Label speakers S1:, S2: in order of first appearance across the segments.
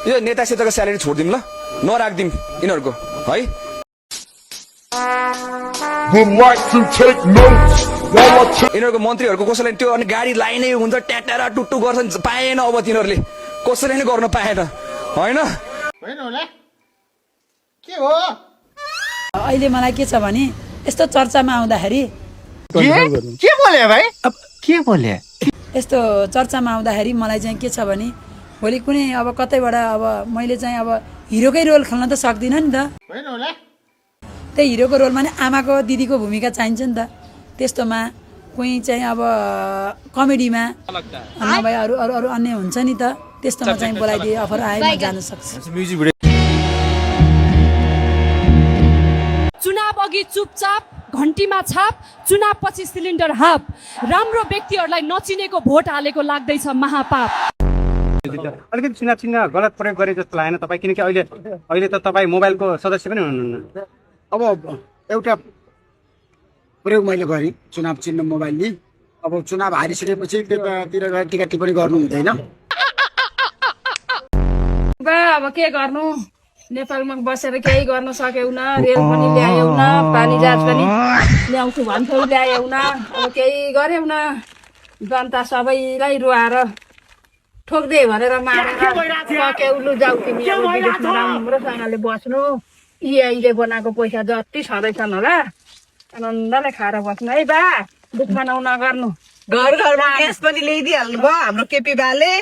S1: यो नेता सेताको स्यालेरी छोडिदिउँ ल, नराखिदिउँ यिनीहरूको है। यिनीहरूको मन्त्रीहरूको कसैलाई त्यो अनि गाडी लाइनै हुन्छ, ट्याटारा टुट्टु गर्छन्, पाएन अब तिनीहरूले कसैले नै गर्न पाएन होइन।
S2: के हो
S3: अहिले मलाई के छ भने यस्तो चर्चामा आउँदाखेरि
S2: के बोले भाइ? अब के बोले?
S3: यस्तो चर्चामा आउँदाखेरि मलाई चाहिँ के छ भने भोलि कुनै अब कतैबाट अब मैले चाहिँ अब हिरोकै रोल खेल्न त सक्दिनँ नि त। त्यही हिरोको रोलमा नि आमाको दिदीको भूमिका चाहिन्छ नि त। त्यस्तोमा कोही चाहिँ अब कमेडीमा नभए अरू अरू अरू अन्य हुन्छ नि त, त्यस्तोमा चाहिँ बोलाइदिए अफर आए म जान सक्छु।
S4: चुनाव अघि चुपचाप घन्टीमा छाप, चुनाव पछि सिलिन्डर हाप, राम्रो व्यक्तिहरूलाई नचिनेको भोट हालेको लाग्दैछ महापाप।
S5: अलिकति चुनाव चिन्ह गलत प्रयोग गरे जस्तो लागेन तपाईँ? किनकि अहिले त तपाईँ मोबाइलको सदस्य पनि हुनुहुन्न।
S6: अब एउटा प्रयोग मैले गरेँ चुनाव चिन्ह मोबाइल नि। अब चुनाव हारिसकेपछि त्यतातिर गएर टिका टिप्पणी गर्नु हुँदैन।
S7: अब के गर्नु, नेपालमा बसेर केही गर्न सक्यौ न, रेल पनि ल्यायौ न, पानी जहाज पनि ल्याउँछु भन्थ्यौ ल्यायौ न, अब केही गर्यौ न। जनता सबैलाई रुवाएर ठोक्दे भनेर मारेर सक्यौ। लु जाऊ तिमी विदेशमा राम्रोसँगले बस्नु, अहिले बनाएको पैसा जति छँदैछन् होला आनन्दले खाएर बस्नु है बा, दुःख नगर्नु।
S8: घर घरमा ग्यास पनि ल्याइदिइहाल्नु भयो हाम्रो केपी बाले।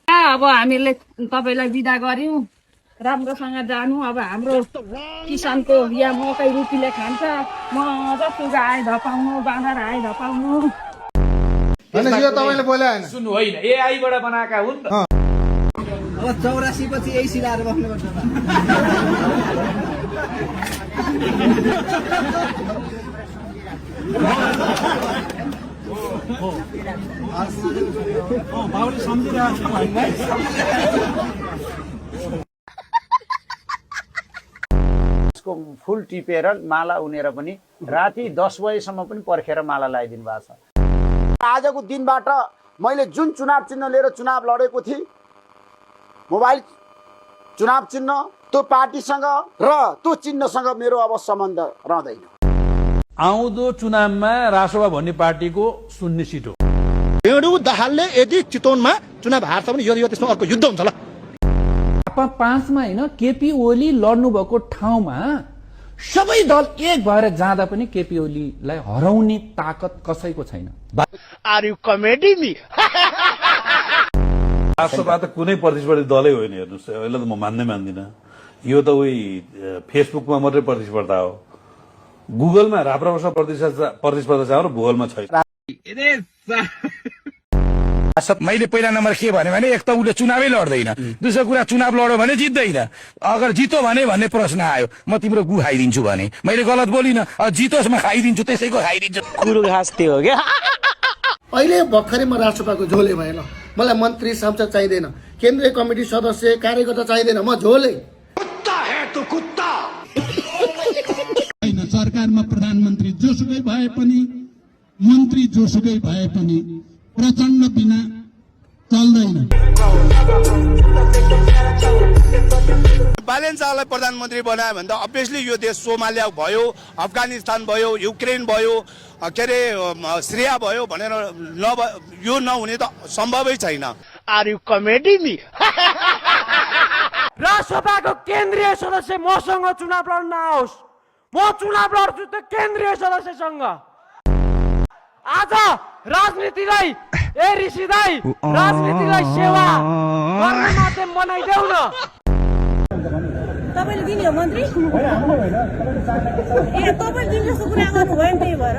S7: अब हामीले तपाईँलाई बिदा गर्यौँ, राम्रोसँग जानु। अब हाम्रो किसानको यहाँ मकै रुपीले खान्छ, मजा सुगा आए धपाउनु, बाँदर आए धपाउनु।
S2: तपाईँले बोले होइन
S9: सुन्नु होइन, एआईबाट बनाएका हुन्।
S8: अब 84 पछि यही सिलाएर बस्नुपर्छ।
S10: फुल टिपेर माला उनेर पनि राति 10 बजेसम्म पनि पर्खेर माला लगाइदिनु भएको छ।
S6: आजको दिनबाट मैले जुन चुनाव चिन्ह लिएर चुनाव लडेको थिएँ, मोबाइल चुनाव चिन्ह, त्यो पार्टीसँग र त्यो चिन्हसँग मेरो अब सम्बन्ध रहँदैन।
S9: आउँदो चुनावमा रासोपा भन्ने पार्टीको 0 सिट हो।
S2: भेडु दाहालले यदि चितवनमा चुनाव हार्छ भने यो त्यसमा अर्को युद्ध हुन्छ ल।
S9: 5 मा होइन, केपी ओली लड्नु भएको ठाउँमा सबै दल एक भएर जाँदा पनि केपी ओलीलाई हराउने ताकत कसैको छैन।
S2: Are you comedy me?
S11: राष्ट्रपा त कुनै प्रतिस्पर्धी दलै होइन। हेर्नुहोस्, यसलाई त म मान्दिनँ। यो त उही फेसबुकमा मात्रै प्रतिस्पर्धा हो। गुगलमा राप्रपासँग प्रतिस्पर्धा छ र भूगोलमा छैन।
S1: मैले पहिला नम्बर के भने एक त उसले चुनावै लड्दैन, दोस्रो कुरा चुनाव लड्यो भने जित्दैन, अगर जितो भने भन्ने प्रश्न आयो, म तिम्रो गु खाइदिन्छु भने मैले गलत बोलिनँ। जितोस् म खाइदिन्छु, त्यसैको खाइदिन्छु। कुरो घाँस त्यो हो क्या।
S2: अहिले भर्खरै म राष्ट्रपाको झोले भएँ ल। मलाई मन्त्री सांसद चाहिँदैन, केन्द्रीय कमिटी सदस्य कार्यकर्ता चाहिँदैन, म झोले।
S12: सरकारमा प्रधानमन्त्री जोसुकै भए पनि, मन्त्री जोसुकै भए पनि प्रचण्ड बिना चल्दैन।
S2: बालेन शाहलाई प्रधानमन्त्री बनायो भने त अभियसली यो देश सोमालिया भयो, अफगानिस्तान भयो, युक्रेन भयो, के अरे सिरिया भयो भनेर यो नहुने त सम्भवै छैन। Are you comedy me?
S8: राष्ट्रसभाको केन्द्रीय सदस्य मसँग चुनाव लड्न आओस्, म चुनाव लड्छु त केन्द्रीय सदस्यसँग। आज राजनीतिलाई ऋषिदाई राजनीतिलाई सेवा गर्ने माध्यम बनाइदेऊ न।
S7: तपाईँले दिने हो मन्त्री? ए तपाईँले दिने जस्तो कुरा गर्नुभयो नि, त्यही भएर।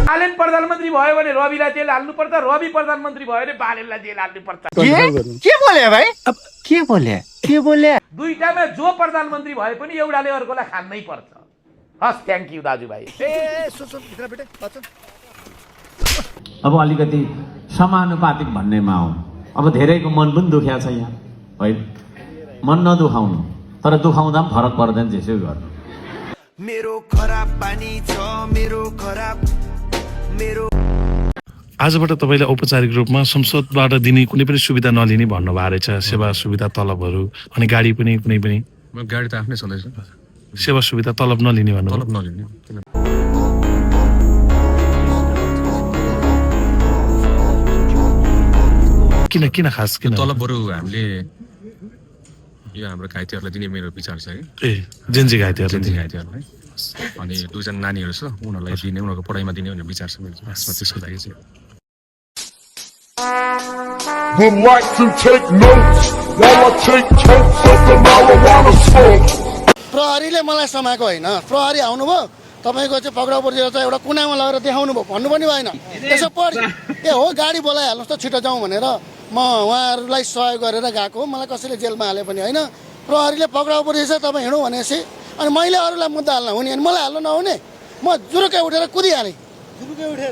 S9: बालेन प्रधानमन्त्री भयो भने रविलाई जेल हाल्नुपर्छ, रवि प्रधानमन्त्री भयो भने बालेनलाई जेल हाल्नुपर्छ।
S2: के बोले भाइ? अब के बोले?
S9: दुईटामा जो प्रधानमन्त्री भए पनि एउटाले अर्कोलाई खान्नै पर्छ। हस्, थ्याङ्क यू दाजुभाइ।
S5: अब अलिकति
S8: समानुपातिक भन्नेमा आउँ। अब धेरैको मन पनि दुख्या छ यहाँ होइन, मन नदुखाउनु, तर दुखाउँदा पनि फरक पर्दैन, त्यसै गर्नु।
S13: मेरो खराब पानी छ, मेरो खराब मेरो।
S11: आजबाट तपाईँले औपचारिक रूपमा संसदबाट दिने कुनै पनि सुविधा नलिने भन्नुभएको रहेछ, सेवा सुविधा तलबहरू, अनि गाडी पनि कुनै पनि?
S1: गाडी त आफ्नै चल्दैछ,
S11: सेवा सुविधा तलब नलिने भन्नु?
S1: तलब नलिने।
S11: किन खास किन?
S1: तलब बरु हामीले यो हाम्रो घाइतेहरूलाई दिने मेरो विचार छ कि।
S11: जेन्जी घाइतेहरूलाई?
S1: घाइतेहरूलाई अनि 2 जना नानीहरू छ, उनीहरूलाई दिने, उनीहरूको पढाइमा दिने भन्ने विचार छ मेरो। त्यसको लागि चाहिँ
S2: प्रहरीले मलाई समाएको होइन, प्रहरी आउनुभयो, तपाईँको चाहिँ पक्राउ परेर चाहिँ एउटा कुनामा लगेर देखाउनु भयो, भन्नु पनि भएन। त्यसो पढ ए हो गाडी बोलाइहाल्नुहोस् त छिटो जाउँ भनेर म उहाँहरूलाई सहयोग गरेर गएको, मलाई कसैले जेलमा हाले पनि होइन। प्रहरीले पक्राउ परेछ तपाईँ हिँडौँ भनेपछि अनि मैले अरूलाई मुद्दा हाल्न हुने अनि मलाई हाल्नु नहुने, म जुरुकै उठेर कुदिहालेँ।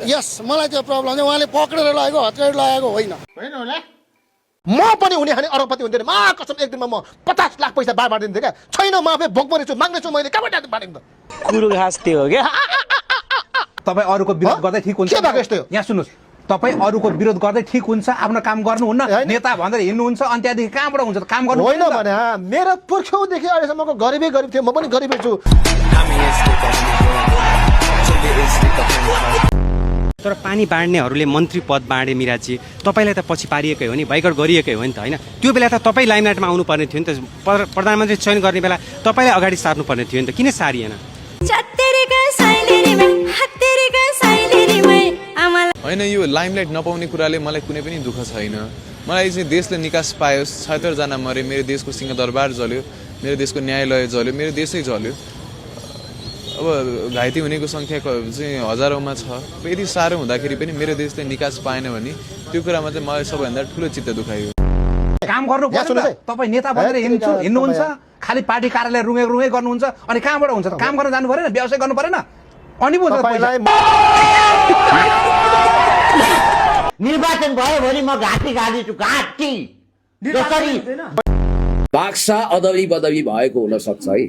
S2: यस, मलाई त्यो प्रब्लम चाहिँ उहाँले पक्रेर लगेको, हतियार लगाएको होइन। म पनि हुने खाने अरबपति हुँदैन, मा कसम एक दिनमा म 50 लाख पैसा बार बाँडिदिन्थेँ क्या। छैन, म आफै भोक परेछु, माग्नेछु, मैले कहाँबाट बाँडेको त?
S5: कुरो घाँस त्यो हो क्या। तपाईँ अरूको विरोध गर्दै ठिक हुन्छ? यहाँ सुन्नुहोस्, तपाईँ अरूको विरोध गर्दै ठिक हुन्छ, आफ्नो काम गर्नुहुन्न, नेता भनेर हिँड्नुहुन्छ, अनि त्यहाँदेखि कहाँबाट हुन्छ त? काम गर्नु
S2: होइन भने मेरो पुर्ख्यौदेखि अहिलेसम्मको गरिबै गरिब थियो, म पनि गरिबै छु।
S5: तर पानी बाँड्नेहरूले मन्त्री पद बाँडे मिराजी, तपाईँलाई त पछि पारिएकै हो नि, भयकर गरिएकै हो नि त होइन? त्यो बेला त तपाईँ लाइमलाइटमा आउनुपर्ने थियो नि त, प्रधानमन्त्री चयन गर्ने बेला तपाईँलाई अगाडि सार्नुपर्ने थियो नि त, किन सारिएन?
S14: होइन, यो लाइमलाइट नपाउने कुराले मलाई कुनै पनि दुःख छैन। मलाई चाहिँ देशले निकास पायोस्, 76 जना मरे, मेरो देशको सिंहदरबार जल्यो, मेरो देशको न्यायालय जल्यो, मेरो देशै जल्यो। अब घाइते हुनेको सङ्ख्या चाहिँ हजारौँमा छ। यति साह्रो हुँदाखेरि पनि मेरो देशले निकास पाएन भने त्यो कुरामा चाहिँ मलाई सबैभन्दा ठुलो चित्त दुखायो।
S5: काम गर्नु तपाईँ नेता बनेर हिँड्नुहुन्छ, खालि पार्टी कार्यालय रुँगै गर्नुहुन्छ, अनि कहाँबाट हुन्छ त? काम गर्न जानु परेन, व्यवसाय गर्नु परेन? अनि
S6: निर्वाचन भयो भने म घाँटी गालिछु, घाँटी।
S15: बाक्सा अदली बदली भएको हुन सक्छ है।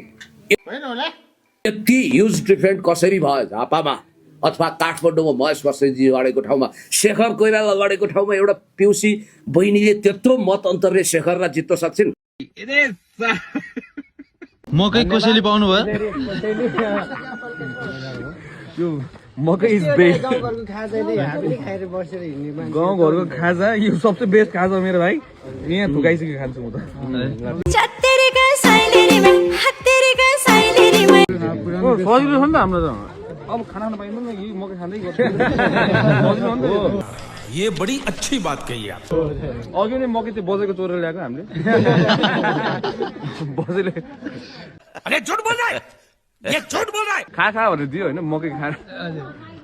S15: यति ह्युज डिफरेन्ट कसरी भयो झापामा अथवा काठमाडौँमा महेश बस्नेतजी लडेको ठाउँमा, शेखर कोइराला लडेको ठाउँमा एउटा पिउसी बहिनीले त्यत्रो मत अन्तरले शेखरलाई जित्न सक्छन्?
S14: मकै कसैले पाउनु भयो? मकै इज बेस्ट। गाउँघरको खाजा यो सबसे बेस्ट खाजा मेरो भाइ, यहाँ धुकाइसक्यो खान्छु म त। सजिलो छ नि त हाम्रो त, अब खाना पाइँदैन नि, मकै खाँदै गर्छ।
S13: ये बड़ी अच्छी बात कही आप।
S14: अघि नै मकै चाहिँ बजेको चोरेर ल्याएको हामीले। बजेले
S13: अरे झुट बोल रहा है, ये झुट बोल रहा है।
S14: खा भनेर दियो होइन, मकै खाएर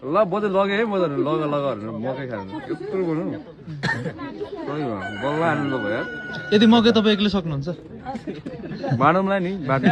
S14: ल बजे लगे है, बजार लग भनेर मकै खाएर यत्रो बोल्नु बल्ल आनन्द भयो।
S16: यदि मकै तपाईँ एक्लै सक्नुहुन्छ?
S14: बाँडौँला नि, बाँड्नु